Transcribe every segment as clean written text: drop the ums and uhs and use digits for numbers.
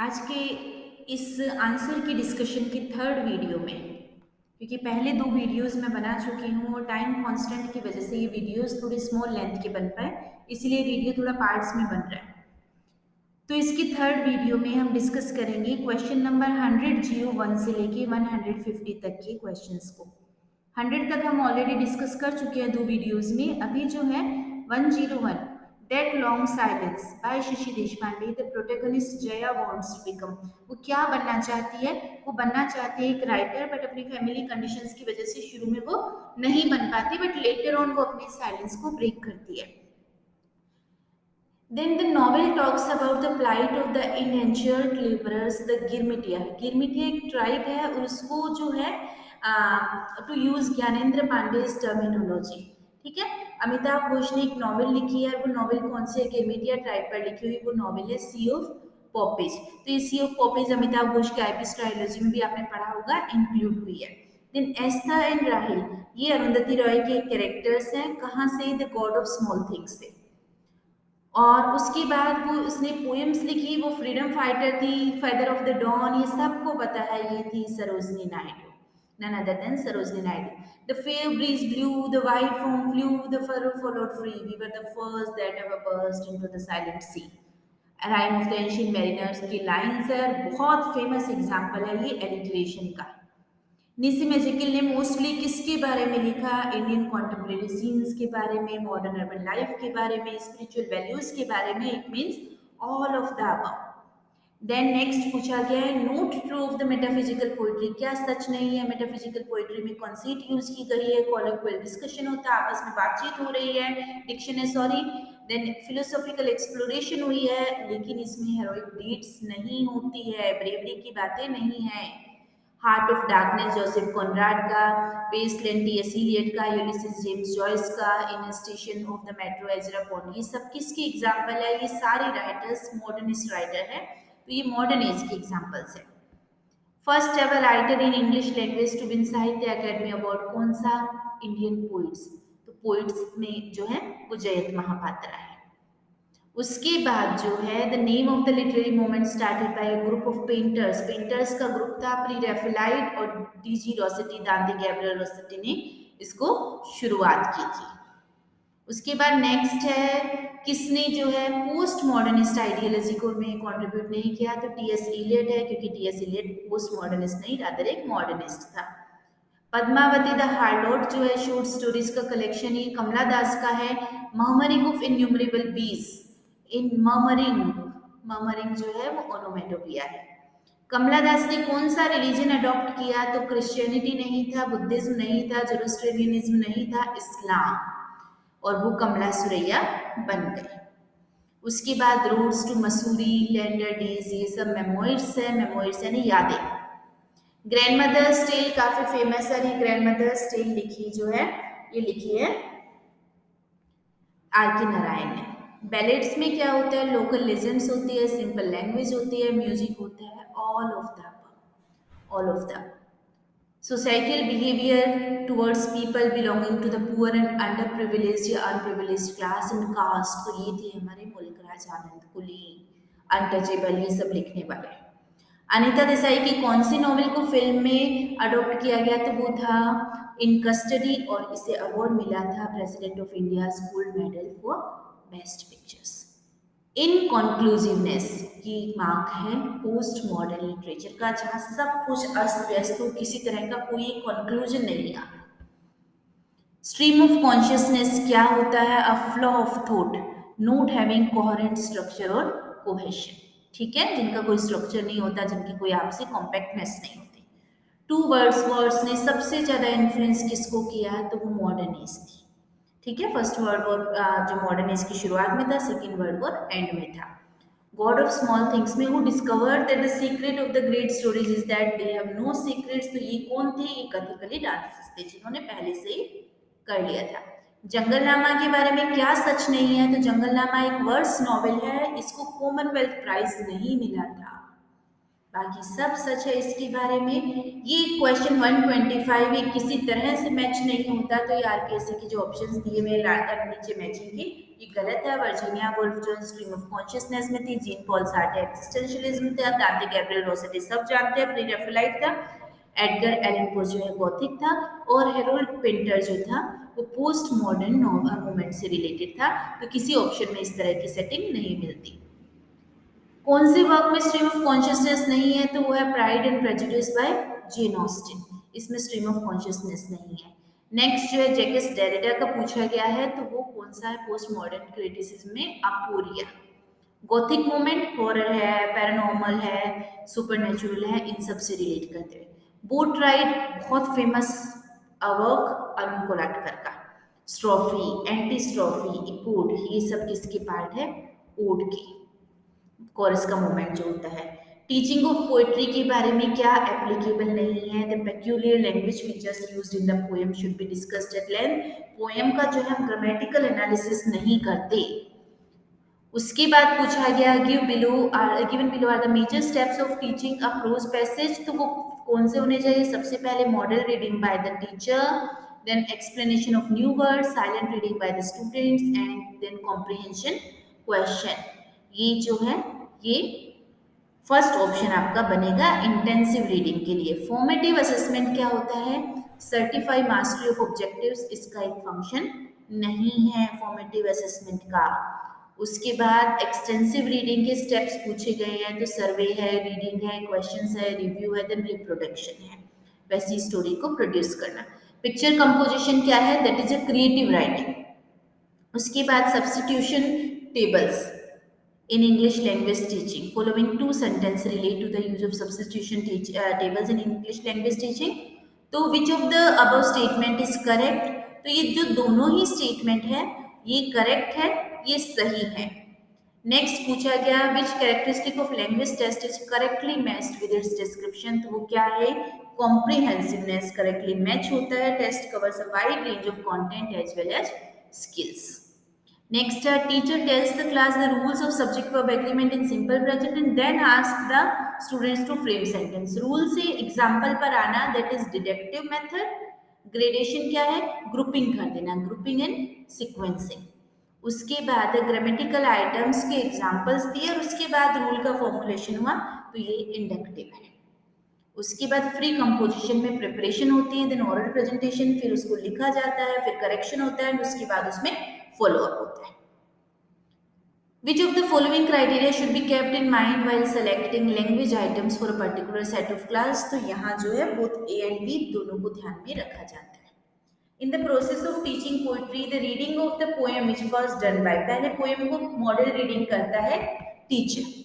आज के इस आंसर की डिस्कशन की थर्ड वीडियो में, क्योंकि पहले दो वीडियोस मैं बना चुकी हूँ और टाइम कांस्टेंट की वजह से ये वीडियोस थोड़ी स्मॉल लेंथ के बन पाए, इसलिए वीडियो थोड़ा पार्ट्स में बन रहा है। तो इसकी थर्ड वीडियो में हम डिस्कस करेंगे क्वेश्चन नंबर 100 से लेके 150 तक के क्वेश्चंस को। 100 तक हम ऑलरेडी डिस्कस कर चुके हैं दो वीडियोस में। अभी जो है 101 That Long Silence by Shashi Deshpande, the protagonist Jaya wants to become. वो क्या बनना चाहती है? वो बनना चाहती है एक राइटर, बट अपनी फैमिली कंडीशंस की वजह से शुरू में वो नहीं बन पाती, बट लेटर ऑन वो अपने साइलेंस को ब्रेक करती है। Then the novel talks about the plight of the indentured laborers, the गिरमिटिया। गिरमिटिया एक ट्राइब है और उसको जो है to use Gyanendra Pandey terminology. ठीक है, अमिताभ घोष ने एक नॉवेल लिखी है। वो नॉवेल कौन सी है? गिरमिटिया ट्राइब पर लिखी हुई वो नॉवेल है सी ऑफ पॉपेज। तो ये सी ऑफ पॉपेज अमिताभ घोष के आईपीएस ट्रायोलॉजी में भी आपने पढ़ा होगा, इंक्लूड हुई है। देन एस्था एंड राहिल, ये अरुंधति रॉय के कैरेक्टर्स हैं। कहाँ से? The God of Small things से। और उसके बाद वो उसने पोएम्स लिखी, वो फ्रीडम फाइटर थी, फादर ऑफ द डॉन, ये सबको पता है, ये थी Sarojini Naidu, none other than Sarojini Naidu. The fair breeze blew, the white foam flew, the furrow followed free. We were the first that ever burst into the silent sea. Rhyme of the ancient mariners की lines है, बहुत famous example है ये alliteration का। निसी magical ने mostly किसके बारे में लिखा? इंडियन कॉन्टेम्परेरी सीन्स के बारे में, मॉडर्न अर्बन लाइफ के बारे में, स्पिरिचुअल वैल्यूज के बारे में। It means all of the above. Then next पूछा गया है not true of the metaphysical poetry. क्या सच नहीं है? मेटाफिजिकल पोइट्री में कॉन्सेप्ट यूज की गई है, कॉलोक्वियल डिस्कशन होता है, आपस में बातचीत हो रही है, डिक्शन है सॉरी। देन फिलोसॉफिकल एक्सप्लोरेशन हुई है, लेकिन इसमें हेरोइक डीड्स नहीं होती है, ब्रेवरी की बातें नहीं है। Heart of Darkness Joseph Conrad का, वेस्टलैंड टी.एस. इलियट का, यूलिसिस जेम्स जॉयस का, in Station of the Metro Ezra Pound, ये सब किसके एग्जाम्पल है? ये सारे राइटर्स मॉडर्निस्ट राइटर है, तो ये मॉडर्न एज के एग्जाम्पल्स है। First ever writer in English language to win Sahitya Akademi award कौन सा? Indian poets. तो पोइट्स में जो है वो जयंत महापात्रा है। उसके बाद जो है the name of the literary movement started by a group of painters. Painters का ग्रुप था, प्री रेफेलाइट और डीजी रॉसेटी, दांते गैब्रियल रॉसेटी ने इसको शुरुआत की थी। उसके बाद नेक्स्ट है किसने जो है पोस्ट मॉडर्निस्ट आइडियोलॉजी को में कंट्रीब्यूट नहीं किया? तो टी.एस. इलियट है, क्योंकि टी.एस. इलियट पोस्ट मॉडर्निस्ट नहीं, रादर एक मॉडर्निस्ट था। पद्मावती द हार्लोट जो है शॉर्ट स्टोरीज का कलेक्शन, ये कमला दास का है। मर्मरिंग ऑफ इन्यूमरेबल बीज, इन मर्मरिंग जो है वो ओनोमेटोपिया है। कमला दास ने कौन सा रिलीजन अडॉप्ट किया? तो क्रिश्चियनिटी नहीं था, बुद्धिज्म नहीं था, जेरूसलेमियनिज्म नहीं था, इस्लाम, और वो कमला सुरैया बन गई। उसके बाद Roads to Mussoorie, Landour Days, ये सब मेमोइर्स है। मेमोइर्स यानी यादें। ग्रैंड मदर्स टेल काफी फेमस है। ग्रैंड मदर्स टेल लिखी जो है ये लिखी है आर के नारायण ने। बैलेट्स में क्या होता है? लोकल लेजेंड्स होती है, सिंपल लैंग्वेज होती है, म्यूजिक होता है, all of the all of the societal behaviour towards people belonging to the poor and underprivileged या अनप्रिविलेज्ड क्लास एंड कास्ट। तो ये थे हमारे मुल्कराज आनंद, कुली, अनटचेबल, ये सब लिखने वाले। अनीता देसाई की कौन सी नॉवेल को फिल्म में अडॉप्ट किया गया? तो वो था इन कस्टडी, और इसे अवार्ड मिला था President of India gold medal for best pictures. In conclusiveness की मार्क है पोस्ट मॉडर्न लिटरेचर का, जहां सब कुछ अस्त व्यस्त हो, किसी तरह का कोई कंक्लूजन नहीं आ। स्ट्रीम ऑफ कॉन्शियसनेस क्या होता है? A flow of thought note having coherent structure और कोहेशन। ठीक है, जिनका कोई स्ट्रक्चर नहीं होता, जिनकी कोई आपसी कॉम्पैक्टनेस नहीं होती। टू वर्ड्सवर्थ ने सबसे ज्यादा इन्फ्लुएंस किसको किया? तो वो मॉडर्निस्ट थी। ठीक है, फर्स्ट वर्ल्ड वॉर जो मॉडर्निस्ट की शुरुआत में था, सेकेंड वर्ल्ड वॉर एंड में था। गॉड ऑफ स्मॉल थिंग्स में who discovered that the secret of the great stories is that they have no secrets. तो ये कौन थे? ये कथकली डांसर्स थे, जिन्होंने पहले से ही कर लिया था। जंगलनामा के बारे में क्या सच नहीं है? तो जंगलनामा एक वर्स नॉवेल है, इसको कॉमनवेल्थ प्राइज नहीं मिला था, बाकी सब सच है इसके बारे में। ये क्वेश्चन 125 ये किसी तरह से मैच नहीं होता, तो ये आरपीएससी के जो ऑप्शंस दिए हुए नीचे मैचिंग के, ये गलत है। वर्जीनिया वुल्फ जो स्ट्रीम ऑफ कॉन्शियसनेस में थी, जीन पॉल सार्टे एक्सिस्टेंशियलिज्म था, दांते गैब्रियल रोसेटी सब जानते हैं, प्री रेफेलाइट था, एडगर एलन पो जो है गॉथिक था, और हेरोल्ड पिंटर जो था वो पोस्ट मॉडर्न मूवमेंट से रिलेटेड था। तो किसी ऑप्शन में इस तरह की सेटिंग नहीं मिलती। कौन से वर्क में स्ट्रीम ऑफ कॉन्शियसनेस नहीं है? तो वो है Pride and Prejudice by Jane Austen, इसमें स्ट्रीम ऑफ कॉन्शियसनेस नहीं है। नेक्स्ट जो है जैकस डेरिडा का पूछा गया है, तो वो कौन सा है? पोस्ट मॉडर्न क्रिटिसिज्म में अपोरिया। गॉथिक मूवमेंट हॉरर है, पैरानॉर्मल है, सुपरनेचुरल है, इन सब से रिलेट करते हैं। बोट राइड बहुत फेमस वर्क अरुण कोलाटकर का। स्ट्रॉफी, एंटी स्ट्रॉफी, इपोड, ये सब किसके पार्ट है? ओड के। कोरस का मूवमेंट जो होता है। टीचिंग ऑफ पोएट्री के बारे में क्या एप्लीकेबल नहीं है? The peculiar language features used in the poem should be discussed at length. Poem का जो है हम ग्रामेटिकल एनालिसिस नहीं करते। उसके बाद पूछा गया given below are the major steps of teaching a prose passage, तो वो कौन से होने चाहिए? सबसे पहले model reading by the teacher, then explanation of new word, silent reading by the students, and then comprehension question. ये जो है ये फर्स्ट ऑप्शन आपका बनेगा इंटेंसिव रीडिंग के लिए। फॉर्मेटिव असेसमेंट क्या होता है? सर्टिफाई मास्टरी ऑफ ऑब्जेक्टिव्स, इसका एक फंक्शन नहीं है फॉर्मेटिव असेसमेंट का। उसके बाद एक्सटेंसिव रीडिंग के स्टेप्स पूछे गए हैं, तो सर्वे है, रीडिंग है, क्वेश्चंस है, रिव्यू है, देन रिप्रोडक्शन है, वैसी स्टोरी को प्रोड्यूस करना। पिक्चर कंपोजिशन क्या है? That is a creative writing. उसके बाद substitution tables in English language teaching. Following two sentences relate to the use of substitution tables in English language teaching. तो which of the above statement is correct? तो ये जो दोनों ही statement है ये correct है, ये सही है। नेक्स्ट पूछा गया which characteristic of language test is correctly matched with its description, तो वो क्या है? कॉम्प्रिहेंसिवनेस करेक्टली मैच होता है। Test covers a wide range of content as well as skills. Next, teacher tells the class the rules of subject-verb agreement in simple present and then asks the students to frame sentence. Rule से example पर आना, that is deductive method. Gradation क्या है? Grouping कर देना, grouping and sequencing. उसके बाद grammatical items के examples दिए और उसके बाद rule का formulation हुआ, तो ये inductive है। उसके बाद फ्री कंपोजिशन में प्रिपरेशन होती है, देन ओरल प्रेजेंटेशन, फिर उसको लिखा जाता है, फिर करेक्शन होता है, उसके बाद उसमें फॉलो अप होता है। Which of the following criteria should be kept in mind while selecting language items for a particular set of class? तो यहाँ जो है both A and B दोनों को ध्यान में रखा जाता है। In the process of teaching poetry, the reading of the poem is first done by, पहले पोएम को मॉडल रीडिंग करता है टीचर।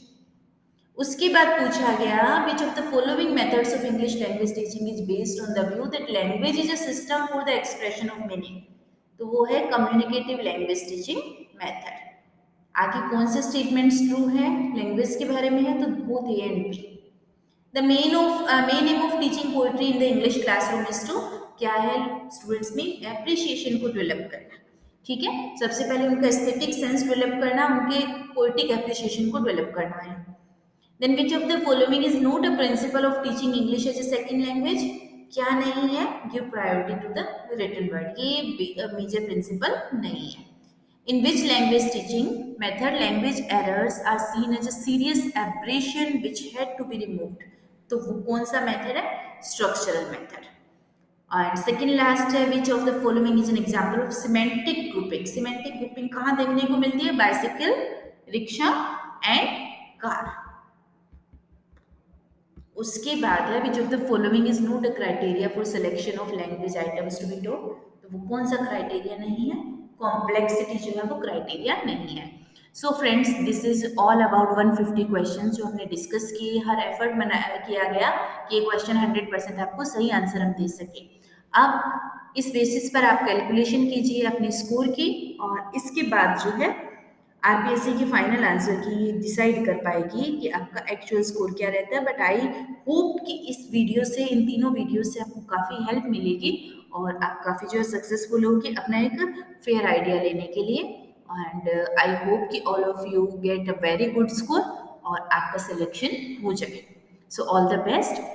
उसके बाद पूछा गया which of the following methods of English language teaching is based on the view that language is a system for the expression of meaning, तो वो है कम्युनिकेटिव लैंग्वेज टीचिंग मेथड। आगे कौन से स्टेटमेंट्स ट्रू है लैंग्वेज के बारे में है? तो both A and B. The main aim of teaching poetry in the English classroom is to, क्या है? स्टूडेंट्स में एप्रिसिएशन को डेवलप करना। ठीक है, सबसे पहले उनका एस्थेटिक सेंस डेवलप करना, उनके पोएटिक एप्रिसिएशन को डेवलप करना है। Then which of the following is not a principle of teaching English as a second language? क्या नहीं है? Give priority to the written word, ये मेजर प्रिंसिपल नहीं है। In which language teaching method language errors are seen as a serious aberration which had to be removed? तो वो कौन सा मेथड है? Structural method. And second last है which of the following is an example of semantic grouping. Semantic grouping कहाँ देखने को मिलती है? Bicycle, rickshaw and car. उसके बाद है which of the following is not a criteria for selection of language items to be taught, तो वो कौन सा क्राइटेरिया नहीं है? कॉम्प्लेक्सिटी जो है वो क्राइटेरिया नहीं है। So friends, this is all about 150 question जो हमने डिस्कस किए। हर एफर्ट किया गया कि ये क्वेश्चन 100% आपको सही आंसर हम दे सके। अब इस बेसिस पर आप कैलकुलेशन कीजिए अपने स्कोर की, और इसके बाद जो है आरपीएससी की फाइनल आंसर की ये डिसाइड कर पाएगी कि आपका एक्चुअल स्कोर क्या रहता है। बट आई होप कि इस वीडियो से, इन तीनों वीडियो से आपको काफ़ी हेल्प मिलेगी और आप काफ़ी जो है सक्सेसफुल होगी अपना एक फेयर आइडिया लेने के लिए। एंड आई होप कि all of you get a very good score और आपका सिलेक्शन हो जाए। So all the best.